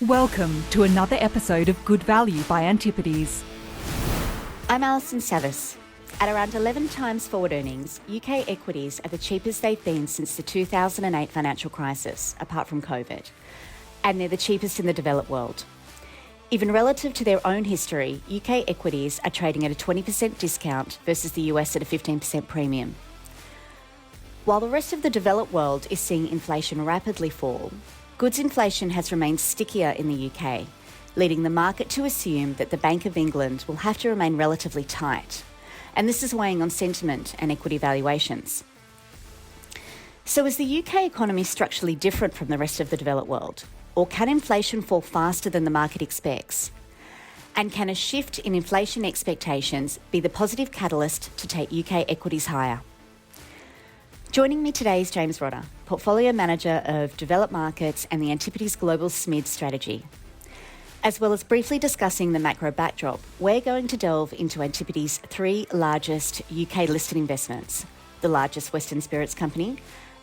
Welcome to another episode of Good Value by Antipodes. I'm Alison Savas. At around 11 times forward earnings, UK equities are the cheapest they've been since the 2008 financial crisis, apart from COVID. And they're the cheapest in the developed world. Even relative to their own history, UK equities are trading at a 20% discount versus the US at a 15% premium. While the rest of the developed world is seeing inflation rapidly fall, goods inflation has remained stickier in the UK, leading the market to assume that the Bank of England will have to remain relatively tight. And this is weighing on sentiment and equity valuations. So is the UK economy structurally different from the rest of the developed world? Or can inflation fall faster than the market expects? And can a shift in inflation expectations be the positive catalyst to take UK equities higher? Joining me today is James Rodda, Portfolio Manager of Developed Markets and the Antipodes Global SMID strategy. As well as briefly discussing the macro backdrop, we're going to delve into Antipodes' three largest UK listed investments, the largest Western spirits company,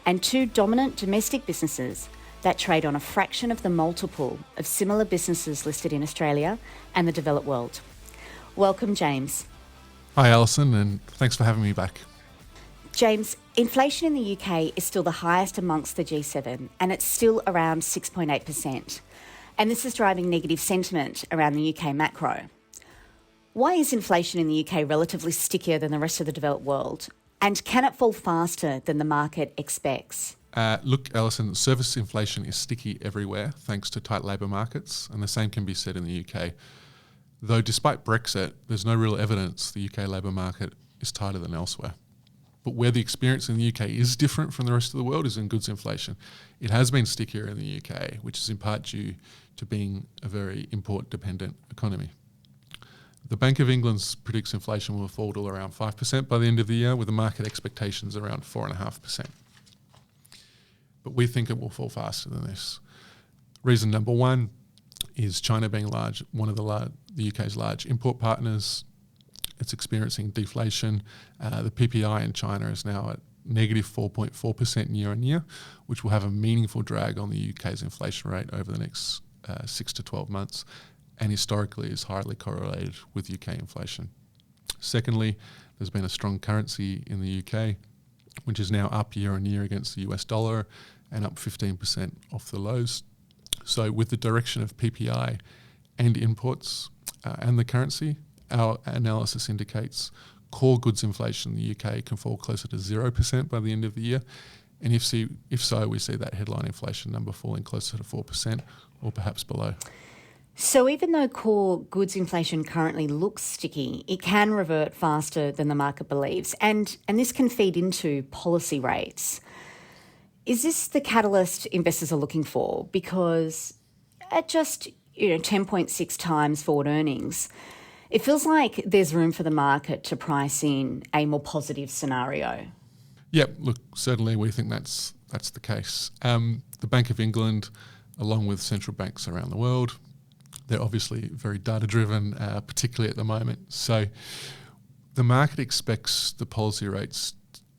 and two dominant domestic businesses that trade on a fraction of the multiple of similar businesses listed in Australia and the developed world. Welcome, James. Hi, Alison, and thanks for having me back. James, inflation in the UK is still the highest amongst the G7, and it's still around 6.8%. And this is driving negative sentiment around the UK macro. Why is inflation in the UK relatively stickier than the rest of the developed world? And can it fall faster than the market expects? Look, Alison, service inflation is sticky everywhere thanks to tight labour markets, and the same can be said in the UK. Though despite Brexit, there's no real evidence the UK labour market is tighter than elsewhere. But where the experience in the UK is different from the rest of the world is in goods inflation. It has been stickier in the UK, which is in part due to being a very import-dependent economy. The Bank of England predicts inflation will fall to around 5% by the end of the year, with the market expectations around 4.5%. But we think it will fall faster than this. Reason number one is China being one of the UK's large import partners. It's experiencing deflation. The PPI in China is now at negative 4.4% year on year, which will have a meaningful drag on the UK's inflation rate over the next 6 to 12 months, and historically is highly correlated with UK inflation. Secondly, there's been a strong currency in the UK, which is now up year on year against the US dollar and up 15% off the lows. So with the direction of PPI and imports and the currency, our analysis indicates core goods inflation in the UK can fall closer to 0% by the end of the year. And if so, we see that headline inflation number falling closer to 4% or perhaps below. So even though core goods inflation currently looks sticky, it can revert faster than the market believes. And this can feed into policy rates. Is this the catalyst investors are looking for? Because at just 10.6 times forward earnings, it feels like there's room for the market to price in a more positive scenario. Yeah, look, certainly we think that's the case. The Bank of England, along with central banks around the world, they're obviously very data-driven, particularly at the moment. So the market expects the policy rates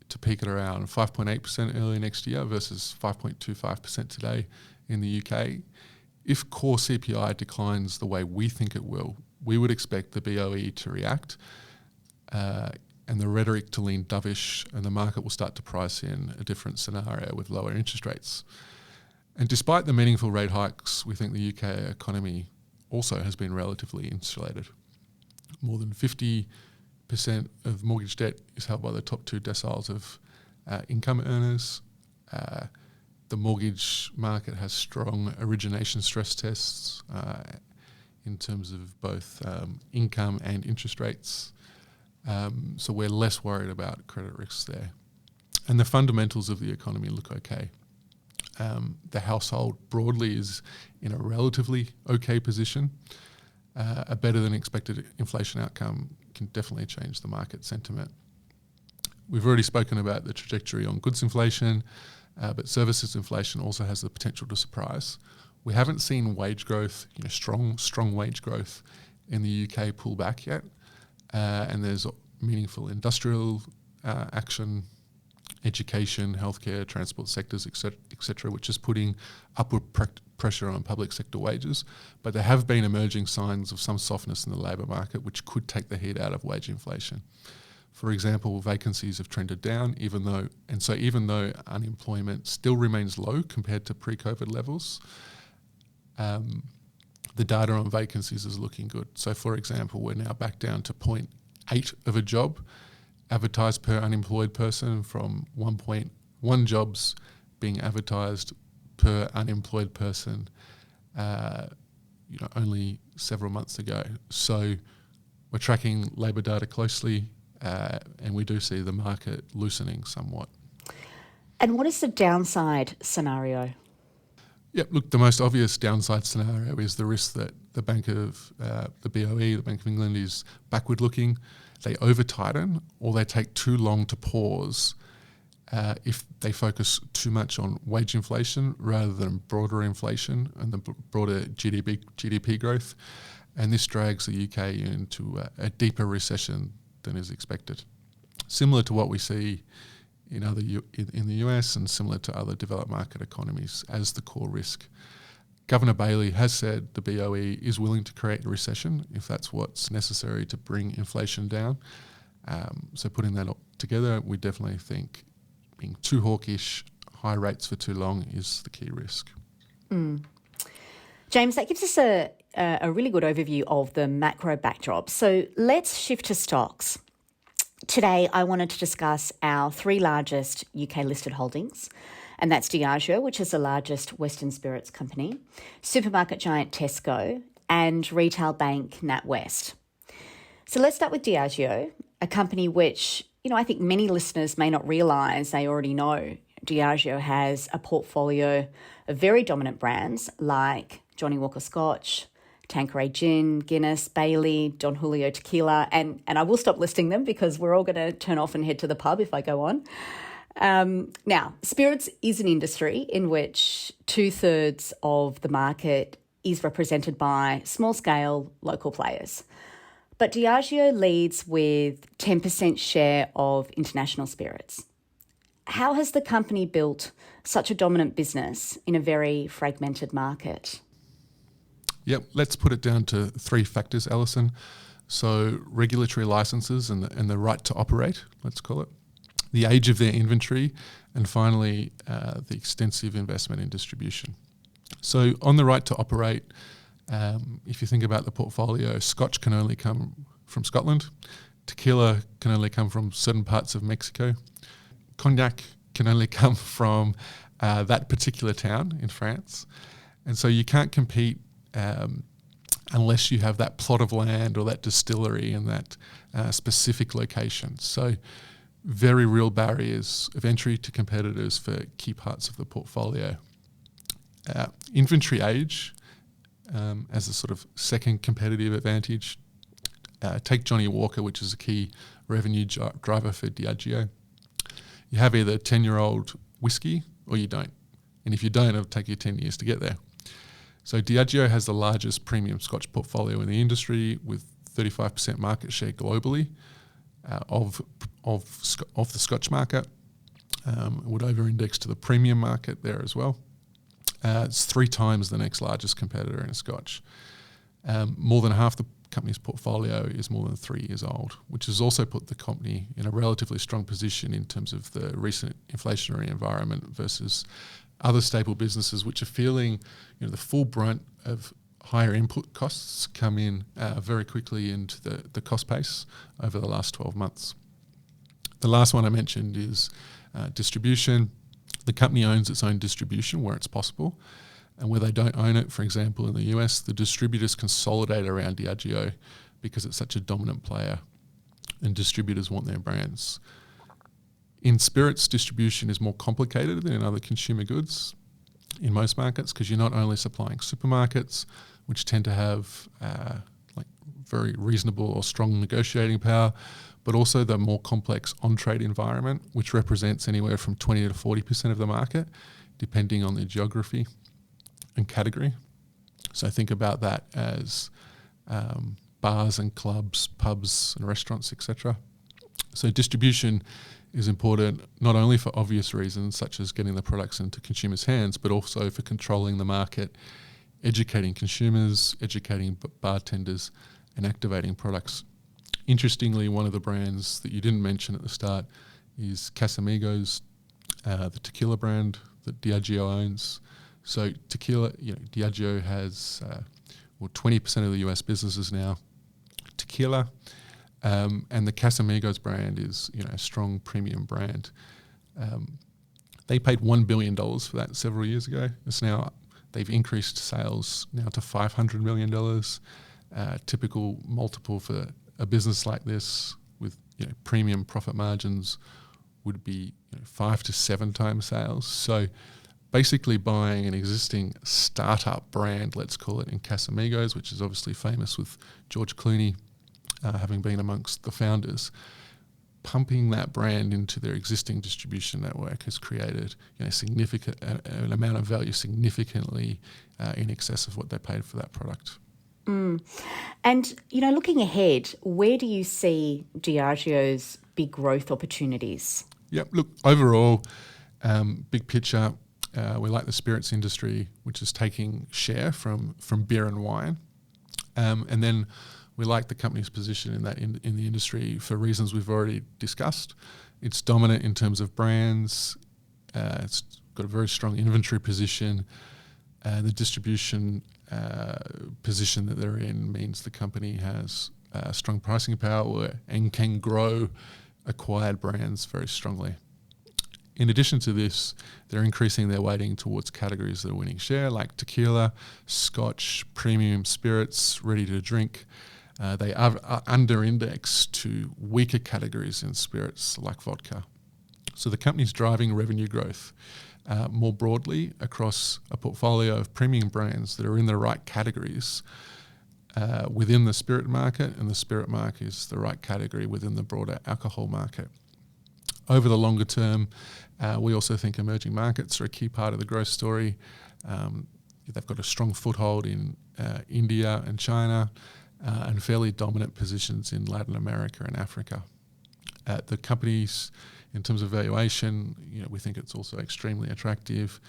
to peak at around 5.8% early next year versus 5.25% today in the UK. If core CPI declines the way we think it will, we would expect the BOE to react and the rhetoric to lean dovish, and the market will start to price in a different scenario with lower interest rates. And despite the meaningful rate hikes, we think the UK economy also has been relatively insulated. More than 50% of mortgage debt is held by the top two deciles of income earners. The mortgage market has strong origination stress tests in terms of both income and interest rates. So we're less worried about credit risks there. And the fundamentals of the economy look okay. The household broadly is in a relatively okay position. A better than expected inflation outcome can definitely change the market sentiment. We've already spoken about the trajectory on goods inflation, but services inflation also has the potential to surprise. We haven't seen wage growth, strong wage growth in the UK pull back yet, and there's meaningful industrial action, education, healthcare, transport sectors, etc., which is putting upward pressure on public sector wages, but there have been emerging signs of some softness in the labour market which could take the heat out of wage inflation. For example, vacancies have trended down, even though unemployment still remains low compared to pre-COVID levels, the data on vacancies is looking good. So, for example, we're now back down to 0.8 of a job advertised per unemployed person from 1.1 jobs being advertised per unemployed person, only several months ago. So, we're tracking labour data closely. And we do see the market loosening somewhat. And what is the downside scenario? Yep, look, the most obvious downside scenario is the risk that the Bank of the BOE, the Bank of England, is backward looking. They over tighten or they take too long to pause if they focus too much on wage inflation rather than broader inflation and the broader GDP growth. And this drags the UK into a deeper recession than is expected. Similar to what we see in the US and similar to other developed market economies as the core risk. Governor Bailey has said the BOE is willing to create a recession if that's what's necessary to bring inflation down. So putting that all together, we definitely think being too hawkish, high rates for too long is the key risk. James, that gives us a really good overview of the macro backdrop. So let's shift to stocks. Today, I wanted to discuss our three largest UK listed holdings, and that's Diageo, which is the largest Western spirits company, supermarket giant Tesco, and retail bank NatWest. So let's start with Diageo, a company which, I think many listeners may not realise they already know. Diageo has a portfolio of very dominant brands like Johnnie Walker Scotch, Tanqueray Gin, Guinness, Bailey, Don Julio Tequila, and I will stop listing them because we're all going to turn off and head to the pub if I go on. Now, spirits is an industry in which 2/3 of the market is represented by small-scale local players. But Diageo leads with 10% share of international spirits. How has the company built such a dominant business in a very fragmented market? Yep, let's put it down to three factors, Alison. So regulatory licenses and the right to operate, let's call it, the age of their inventory, and finally the extensive investment in distribution. So on the right to operate, if you think about the portfolio, Scotch can only come from Scotland, tequila can only come from certain parts of Mexico, cognac can only come from that particular town in France, and so you can't compete unless you have that plot of land or that distillery in that specific location. So very real barriers of entry to competitors for key parts of the portfolio. Inventory age as a sort of second competitive advantage. Take Johnnie Walker, which is a key revenue driver for Diageo. You have either 10-year-old whiskey or you don't. And if you don't, it'll take you 10 years to get there. So Diageo has the largest premium Scotch portfolio in the industry with 35% market share globally of the Scotch market. It would over-index to the premium market there as well. It's 3 times the next largest competitor in Scotch. More than half the company's portfolio is more than 3 years old, which has also put the company in a relatively strong position in terms of the recent inflationary environment versus other staple businesses which are feeling the full brunt of higher input costs come in very quickly into the cost base over the last 12 months. The last one I mentioned is distribution. The company owns its own distribution where it's possible, and where they don't own it, for example, in the US, the distributors consolidate around Diageo because it's such a dominant player and distributors want their brands. In spirits, distribution is more complicated than in other consumer goods in most markets because you're not only supplying supermarkets, which tend to have very reasonable or strong negotiating power, but also the more complex on-trade environment, which represents anywhere from 20 to 40% of the market, depending on the geography and category. So think about that as bars and clubs, pubs and restaurants, etc. So distribution is important not only for obvious reasons such as getting the products into consumers' hands, but also for controlling the market, educating consumers, educating bartenders, and activating products. Interestingly, one of the brands that you didn't mention at the start is Casamigos, the tequila brand that Diageo owns. So tequila, Diageo has 20% of the US businesses now. Tequila, and the Casamigos brand is a strong premium brand. They paid $1 billion for that several years ago. They've increased sales now to $500 million. Typical multiple for a business like this with premium profit margins would be 5 to 7 times sales. So basically buying an existing startup brand, let's call it, in Casamigos, which is obviously famous with George Clooney having been amongst the founders, pumping that brand into their existing distribution network has created significant an amount of value, significantly in excess of what they paid for that product. And, looking ahead, where do you see Diageo's big growth opportunities? Yep, look, overall, big picture, we like the spirits industry, which is taking share from beer and wine. And then we like the company's position in the industry for reasons we've already discussed. It's dominant in terms of brands. It's got a very strong inventory position. The distribution position that they're in means the company has strong pricing power and can grow acquired brands very strongly. In addition to this, they're increasing their weighting towards categories that are winning share, like tequila, scotch, premium spirits, ready to drink. They are under-indexed to weaker categories in spirits like vodka. So the company's driving revenue growth more broadly across a portfolio of premium brands that are in the right categories within the spirit market, and the spirit market is the right category within the broader alcohol market. Over the longer term, we also think emerging markets are a key part of the growth story. They've got a strong foothold in India and China, and fairly dominant positions in Latin America and Africa. The companies, in terms of valuation, we think it's also extremely attractive,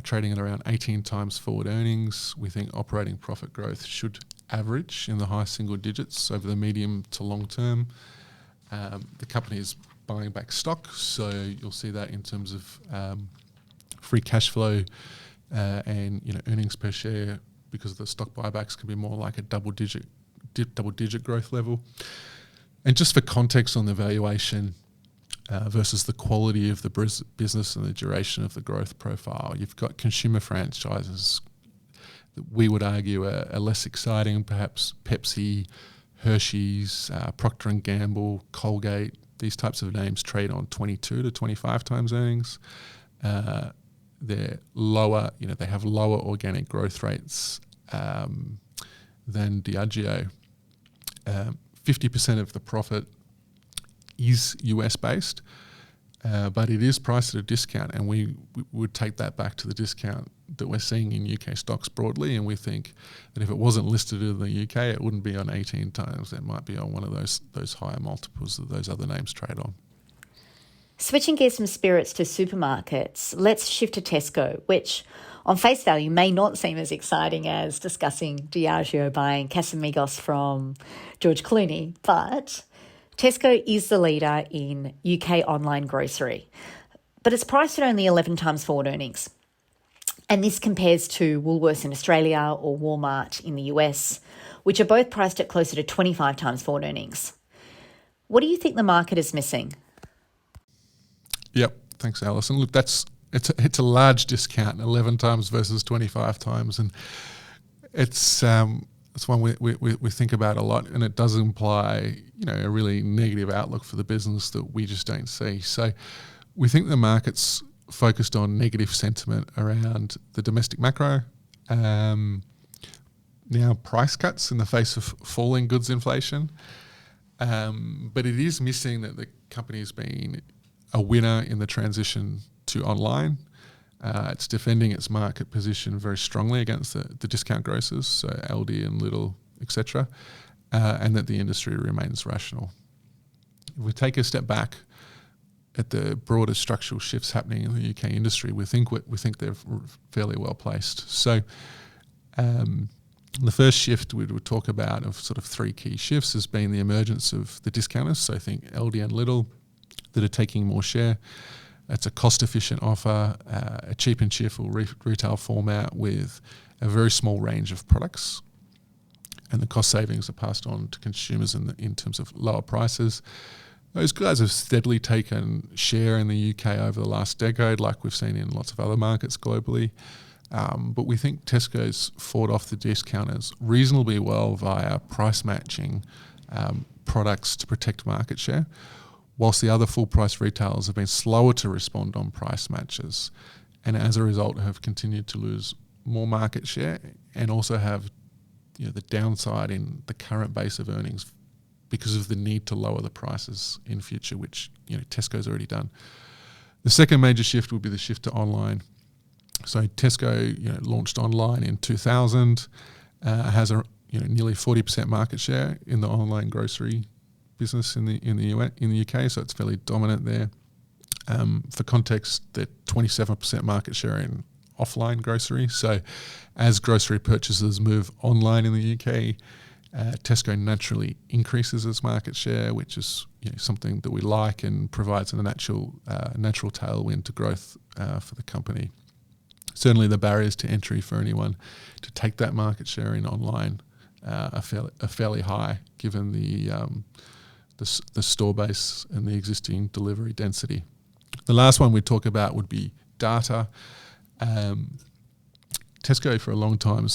trading at around 18 times forward earnings. We think operating profit growth should average in the high single digits over the medium to long term. The company is buying back stock, so you'll see that in terms of free cash flow and earnings per share, because the stock buybacks can be more like a double digit growth level. And just for context on the valuation versus the quality of the business and the duration of the growth profile, you've got consumer franchises that we would argue are less exciting, perhaps Pepsi, Hershey's, Procter & Gamble, Colgate. These types of names trade on 22 to 25 times earnings. They're lower, they have lower organic growth rates than Diageo. 50% of the profit is US based, but it is priced at a discount, and we would take that back to the discount that we're seeing in UK stocks broadly, and we think that if it wasn't listed in the UK, it wouldn't be on 18 times. It might be on one of those higher multiples that those other names trade on. Switching gears from spirits to supermarkets, let's shift to Tesco, which on face value may not seem as exciting as discussing Diageo buying Casamigos from George Clooney, but Tesco is the leader in UK online grocery, but it's priced at only 11 times forward earnings. And this compares to Woolworths in Australia or Walmart in the US, which are both priced at closer to 25 times forward earnings. What do you think the market is missing? Yep, thanks, Alison. Look, it's a large discount, 11 times versus 25 times, and it's one we think about a lot, and it does imply a really negative outlook for the business that we just don't see. So we think the market's focused on negative sentiment around the domestic macro, now price cuts in the face of falling goods inflation, but it is missing that the company's been a winner in the transition to online. It's defending its market position very strongly against the discount grocers, so Aldi and Lidl, etc., and that the industry remains rational. if we take a step back at the broader structural shifts happening in the UK industry, we think they're fairly well placed. So the first shift we would talk about of sort of three key shifts has been the emergence of the discounters. So I think Aldi and Lidl that are taking more share. It's a cost-efficient offer, a cheap and cheerful retail format with a very small range of products, and the cost savings are passed on to consumers in terms of lower prices. Those guys have steadily taken share in the UK over the last decade, like we've seen in lots of other markets globally. But we think Tesco's fought off the discounters reasonably well via price matching products to protect market share, whilst the other full-price retailers have been slower to respond on price matches, and as a result have continued to lose more market share and also have the downside in the current base of earnings because of the need to lower the prices in future, which Tesco's already done. The second major shift would be the shift to online. So Tesco launched online in 2000, has a nearly 40% market share in the online grocery business in the UK, so it's fairly dominant there. For context, they're 27% market share in offline grocery. So as grocery purchases move online in the UK, Tesco naturally increases its market share, which is something that we like and provides a natural tailwind to growth for the company. Certainly the barriers to entry for anyone to take that market share in online are fairly high, given the store base and the existing delivery density. The last one we'd talk about would be data. Tesco for a long time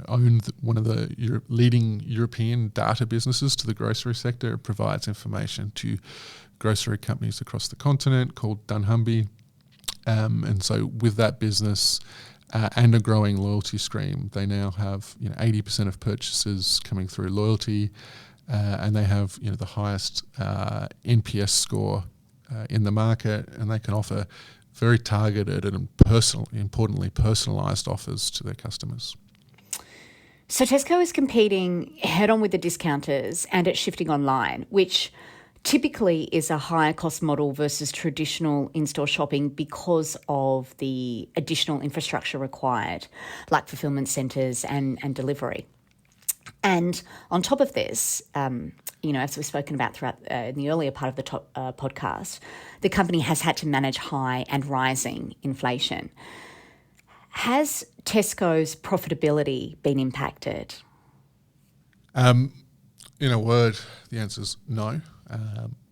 owned one of the leading European data businesses to the grocery sector. It provides information to grocery companies across the continent called dunnhumby. And so with that business and a growing loyalty stream, they now have 80% of purchases coming through loyalty, and they have the highest NPS score in the market, and they can offer very targeted and importantly personalised offers to their customers. So Tesco is competing head-on with the discounters and it's shifting online, which typically is a higher cost model versus traditional in-store shopping because of the additional infrastructure required, like fulfillment centres and delivery. And on top of this, as we've spoken about throughout in the earlier part of the podcast, the company has had to manage high and rising inflation. Has Tesco's profitability been impacted? In a word, the answer is no,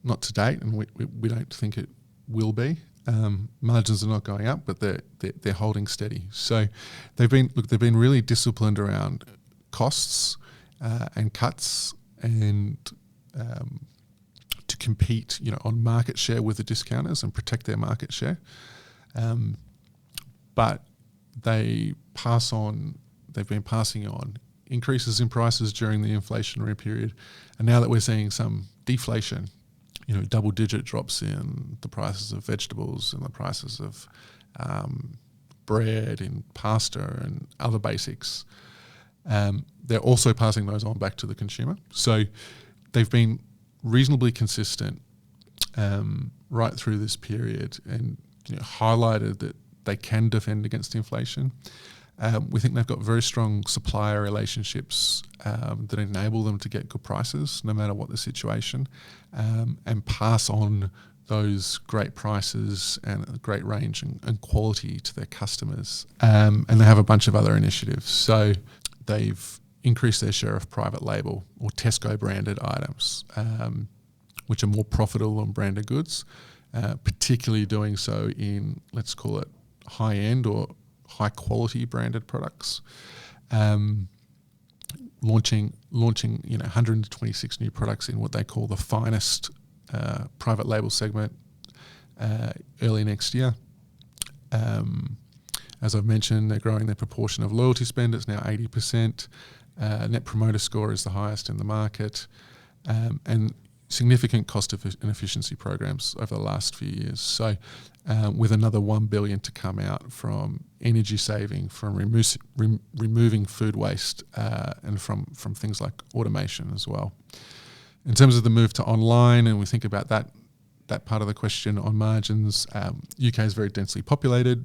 not to date, and we don't think it will be. Margins are not going up, but they're holding steady. So they've been really disciplined around costs and cuts and to compete, on market share with the discounters and protect their market share. But they've been passing on increases in prices during the inflationary period, and now that we're seeing some deflation, double-digit drops in the prices of vegetables and the prices of bread and pasta and other basics, they're also passing those on back to the consumer. So they've been reasonably consistent right through this period, and highlighted that they can defend against inflation. We think they've got very strong supplier relationships that enable them to get good prices no matter what the situation, and pass on those great prices and a great range and quality to their customers. And they have a bunch of other initiatives. So they've increased their share of private label or Tesco branded items, which are more profitable than branded goods, particularly doing so in, let's call it, high-end or high-quality branded products. Launching 126 new products in what they call the finest private label segment early next year. As I've mentioned, they're growing their proportion of loyalty spend. It's now 80%. Net Promoter Score is the highest in the market, and significant cost and efficiency programs over the last few years. So with another $1 billion to come out from energy saving, from removing food waste, and from things like automation as well. In terms of the move to online, and we think about that part of the question on margins, UK is very densely populated,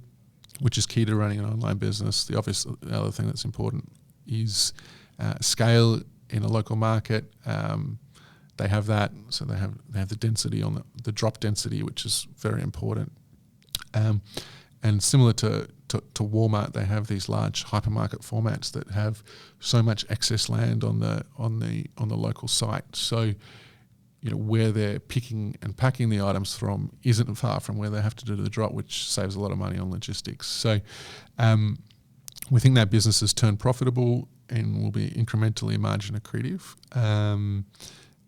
which is key to running an online business. The other thing that's important is scale in a local market. They have that, so they have the density on the drop density, which is very important. And similar to Walmart, they have these large hypermarket formats that have so much excess land on the local site. So, where they're picking and packing the items from isn't far from where they have to do the drop, which saves a lot of money on logistics. So, we think that business has turned profitable and will be incrementally margin accretive,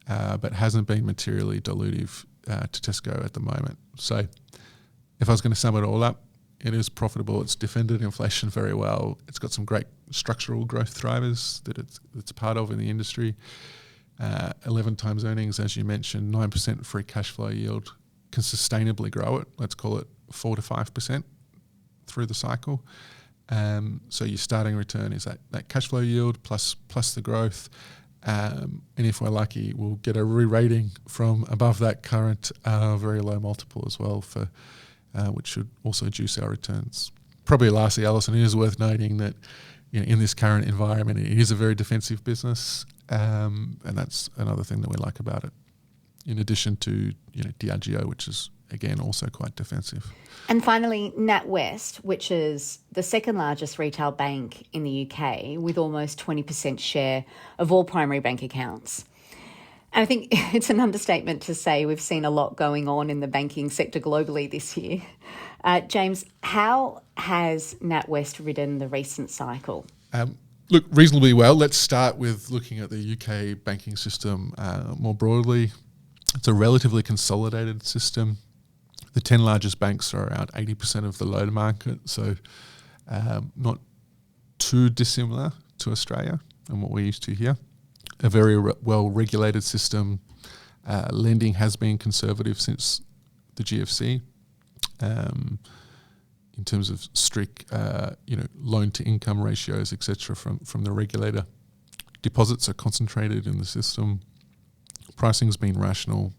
but hasn't been materially dilutive to Tesco at the moment. So, if I was going to sum it all up, it is profitable. It's defended inflation very well. It's got some great structural growth drivers that it's part of in the industry. 11 times earnings, as you mentioned, 9% free cash flow yield, can sustainably grow it. Let's call it 4 to 5% through the cycle. So your starting return is that cash flow yield plus the growth. And if we're lucky, we'll get a re-rating from above that current very low multiple as well, for which should also juice our returns. Probably lastly, Alison, it is worth noting that in this current environment, it is a very defensive business, and that's another thing that we like about it. In addition to Diageo, which is again also quite defensive. And finally, NatWest, which is the second largest retail bank in the UK, with almost 20% share of all primary bank accounts. And I think it's an understatement to say we've seen a lot going on in the banking sector globally this year. James, how has NatWest ridden the recent cycle? Look, reasonably well. Let's start with looking at the UK banking system more broadly. It's a relatively consolidated system. The 10 largest banks are around 80% of the loan market, so not too dissimilar to Australia and what we're used to here. A very well-regulated system. Lending has been conservative since the GFC in terms of strict loan-to-income ratios, etc. from the regulator. Deposits are concentrated in the system. Pricing's been rational.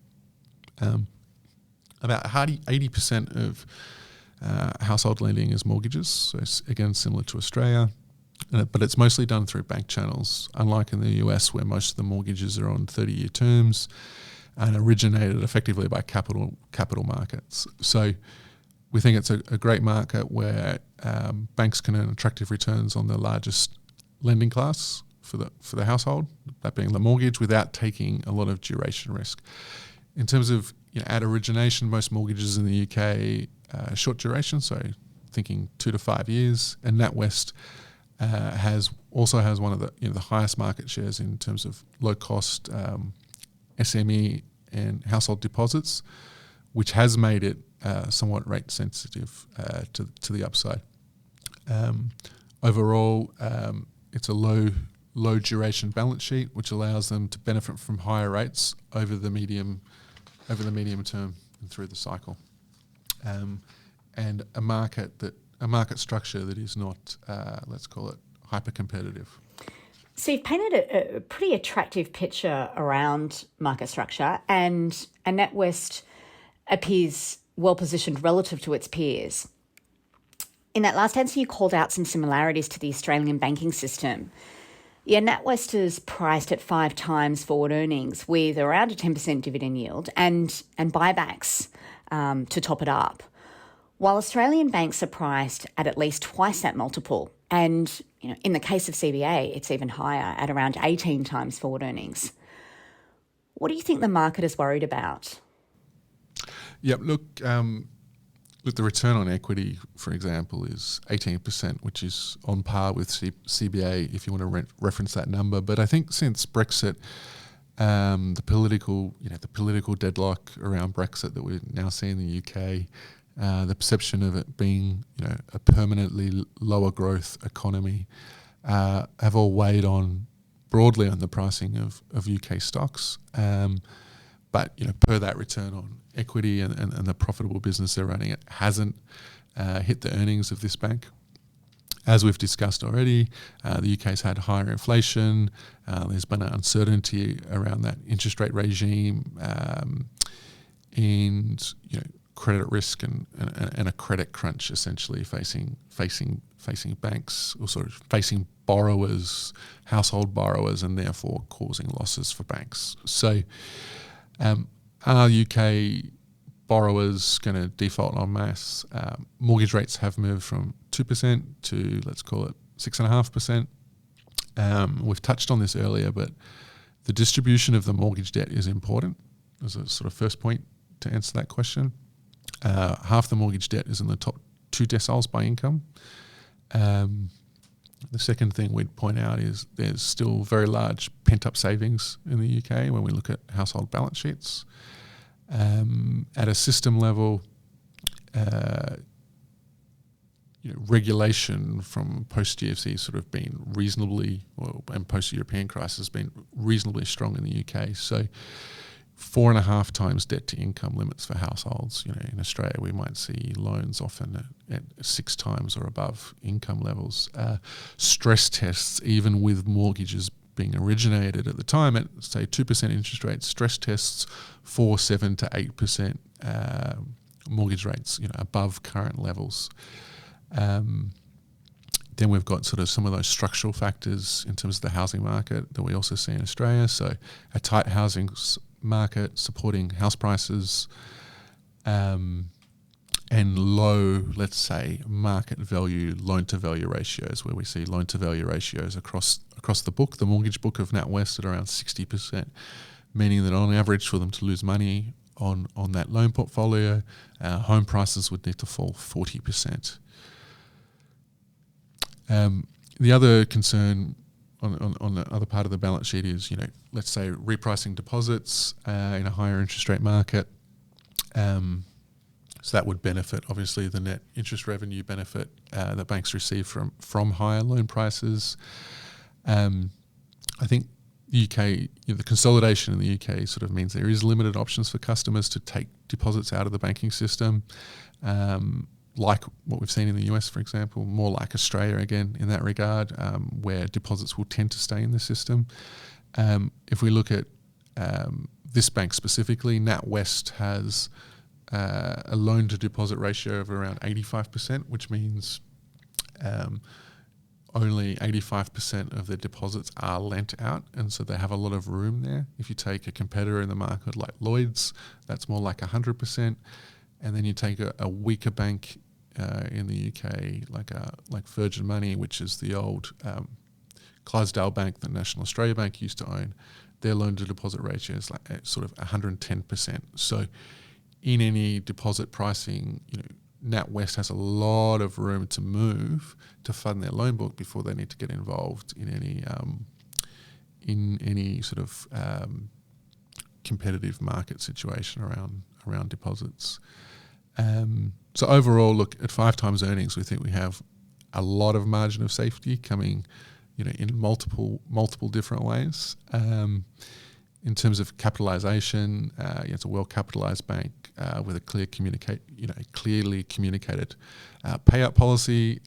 About 80% of household lending is mortgages, so it's again similar to Australia, but it's mostly done through bank channels, unlike in the US where most of the mortgages are on 30-year terms and originated effectively by capital markets. So we think it's a great market where banks can earn attractive returns on the largest lending class for the household, that being the mortgage, without taking a lot of duration risk. In terms of at origination, most mortgages in the UK short duration, so thinking 2 to 5 years, and NatWest has one of the highest market shares in terms of low cost SME and household deposits, which has made it somewhat rate sensitive to the upside. Overall, it's a low duration balance sheet, which allows them to benefit from higher rates over the medium term and through the cycle, and a market structure that is not, let's call it, hyper competitive. So you've painted a pretty attractive picture around market structure, and NatWest appears well positioned relative to its peers. In that last answer, you called out some similarities to the Australian banking system. Yeah, NatWest is priced at 5 times forward earnings with around a 10% dividend yield and buybacks to top it up, while Australian banks are priced at least twice that multiple. And in the case of CBA, it's even higher at around 18 times forward earnings. What do you think the market is worried about? Yeah, look, the return on equity, for example, is 18%, which is on par with CBA if you want to reference that number. But I think since Brexit, the political deadlock around Brexit that we now see in the UK, the perception of it being a permanently lower growth economy, have all weighed broadly on the pricing of UK stocks. But per that return on equity and the profitable business they're running, it hasn't hit the earnings of this bank. As we've discussed already, the UK's had higher inflation. There's been an uncertainty around that interest rate regime, and credit risk and a credit crunch essentially facing banks, or sort of facing borrowers, household borrowers, and therefore causing losses for banks. So, are UK borrowers going to default en masse? Mortgage rates have moved from 2% to, let's call it, 6.5%. We've touched on this earlier, but the distribution of the mortgage debt is important as a sort of first point to answer that question. Half the mortgage debt is in the top 2 deciles by income. The second thing we'd point out is there's still very large pent-up savings in the UK when we look at household balance sheets. At a system level, regulation from post-GFC sort of been reasonably, and post-European crisis has been reasonably strong in the UK. So 4.5 times debt to income limits for households. In Australia, we might see loans often at 6 times or above income levels. Stress tests, even with mortgages being originated at the time at, say, 2% interest rates, stress tests for 7 to 8% mortgage rates, above current levels. Then we've got sort of some of those structural factors in terms of the housing market that we also see in Australia. So a tight housing market supporting house prices, and low, let's say, market value loan-to-value ratios, where we see loan-to-value ratios across the book, the mortgage book of NatWest, at around 60%, meaning that on average for them to lose money on that loan portfolio, home prices would need to fall 40%. The other concern on the other part of the balance sheet is, let's say repricing deposits in a higher interest rate market. So that would benefit, obviously, the net interest revenue benefit that banks receive from higher loan prices. I think the UK, the consolidation in the UK sort of means there is limited options for customers to take deposits out of the banking system, like what we've seen in the US, for example, more like Australia again in that regard, where deposits will tend to stay in the system. If we look at this bank specifically, NatWest has a loan-to-deposit ratio of around 85%, which means only 85% of their deposits are lent out, and so they have a lot of room there. If you take a competitor in the market like Lloyds, that's more like 100%, and then you take a weaker bank in the UK like Virgin Money, which is the old Clydesdale Bank that National Australia Bank used to own. Their loan-to-deposit ratio is like sort of 110%. So in any deposit pricing, NatWest has a lot of room to move to fund their loan book before they need to get involved in any sort of competitive market situation around deposits. So overall, look, at 5 times earnings, we think we have a lot of margin of safety coming, in multiple different ways. In terms of capitalisation, it's a well-capitalised bank with a clearly communicated payout policy.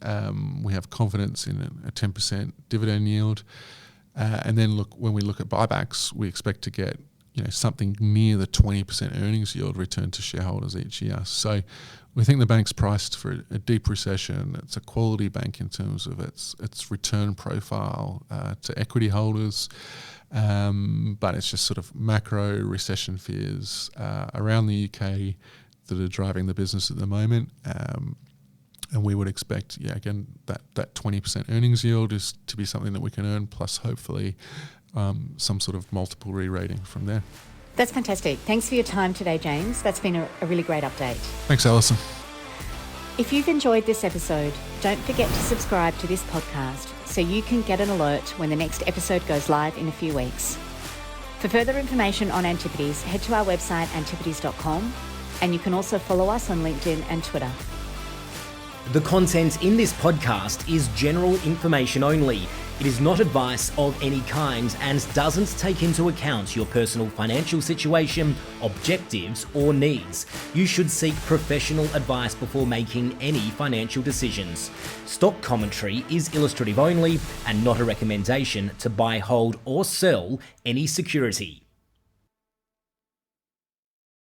We have confidence in a 10% dividend yield, and then when we look at buybacks, we expect to get something near the 20% earnings yield returned to shareholders each year. So we think the bank's priced for a deep recession. It's a quality bank in terms of its return profile to equity holders. But it's just sort of macro recession fears around the UK that are driving the business at the moment. And we would expect, again, that 20% earnings yield is to be something that we can earn, plus hopefully some sort of multiple re-rating from there. That's fantastic. Thanks for your time today, James. That's been a really great update. Thanks, Alison. If you've enjoyed this episode, don't forget to subscribe to this podcast so you can get an alert when the next episode goes live in a few weeks. For further information on Antipodes, head to our website antipodes.com, and you can also follow us on LinkedIn and Twitter. The content in this podcast is general information only. It is not advice of any kind and doesn't take into account your personal financial situation, objectives, or needs. You should seek professional advice before making any financial decisions. Stock commentary is illustrative only and not a recommendation to buy, hold, or sell any security.